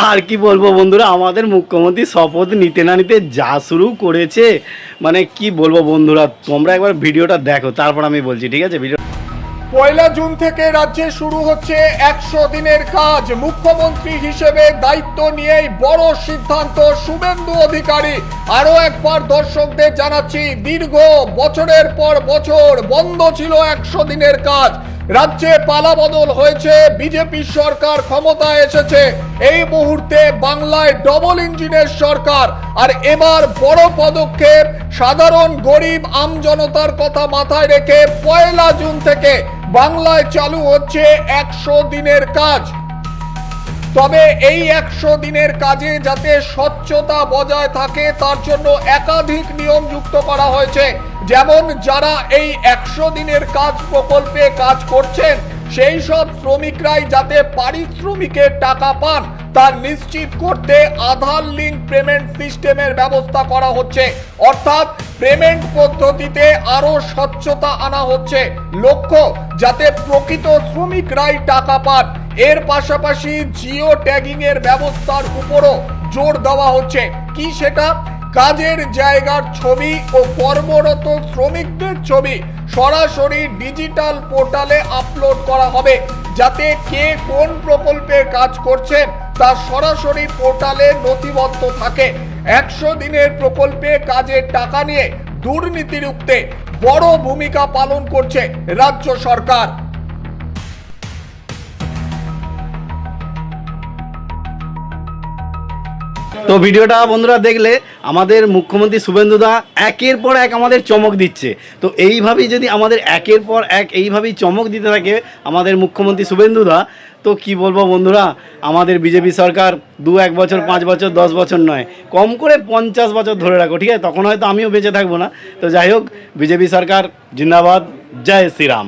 আর কি বলবো বন্ধুরা, আমাদের মুখ্যমন্ত্রী শপথ নিতে না নিতে যা শুরু করেছে, মানে কি বলবো বন্ধুরা, তোমরা একবার ভিডিওটা দেখো, তারপর আমি বলছি, ঠিক আছে? ভিডিও 1 জুন থেকে রাজ্যে শুরু হচ্ছে 100 দিনের কাজ। মুখ্যমন্ত্রী হিসেবে দায়িত্ব নিয়েই বড় সিদ্ধান্ত শুভেন্দু অধিকারী। আরো একবার দর্শকদের জানাচ্ছি, দীর্ঘ বছরের পর বছর বন্ধ ছিল 100 দিনের কাজ। রাজ্যে পালাবদল হয়েছে, বিজেপি সরকার ক্ষমতায় এসেছে। এই মুহূর্তে বাংলায় ডবল ইঞ্জিনের সরকার। আর এবার বড় পদক্ষেপ, সাধারণ গরিব আমজনতার কথা মাথায় রেখে 1 জুন থেকে বাংলায় চালু হচ্ছে 100 দিনের কাজ। তবে এই 100 দিনের কাজে যাতে স্বচ্ছতা বজায় থাকে তার জন্য একাধিক নিয়ম যুক্ত করা হয়েছে। যেমন যারা এই 100 দিনের কাজ প্রকল্পে কাজ করছেন সেই সব শ্রমিকরাই যাতে পারিশ্রমিকের টাকা পান তা নিশ্চিত করতে আধার লিঙ্ক পেমেন্ট সিস্টেমের ব্যবস্থা করা হচ্ছে। অর্থাৎ পেমেন্ট পদ্ধতিতে আরো স্বচ্ছতা আনা হচ্ছে, লক্ষ্য যাতে প্রকৃত শ্রমিকরাই টাকা পান। এর পাশাপাশি জিও ট্যাগিং এর ব্যবস্থার উপরও জোর দেওয়া হচ্ছে। কি সেটা? কাজের জায়গার ছবি ও কর্মরত শ্রমিকদের ছবি সরাসরি ডিজিটাল পোর্টালে আপলোড করা হবে, যাতে কে কোন প্রকল্পে কাজ করছেন তা সরাসরি পোর্টালে নথিবদ্ধ থাকে। 100 দিনের প্রকল্পে কাজের টাকা নিয়ে দুর্নীতি রুখতে বড় ভূমিকা পালন করছে রাজ্য সরকার। তো ভিডিওটা বন্ধুরা দেখলে, আমাদের মুখ্যমন্ত্রী শুভেন্দুদা একের পর এক আমাদের চমক দিচ্ছে। তো এইভাবেই যদি আমাদের একের পর এক এইভাবেই চমক দিতে থাকে আমাদের মুখ্যমন্ত্রী শুভেন্দুদা, তো কি বলবো বন্ধুরা, আমাদের বিজেপি সরকার 2-1 বছর 5 বছর 10 বছর নয়, কম করে 50 বছর ধরে রাখো, ঠিক আছে? তখন হয়তো আমিও বেঁচে থাকবো না। তো যাই হোক, বিজেপি সরকার জিন্দাবাদ, জয় শ্রীরাম।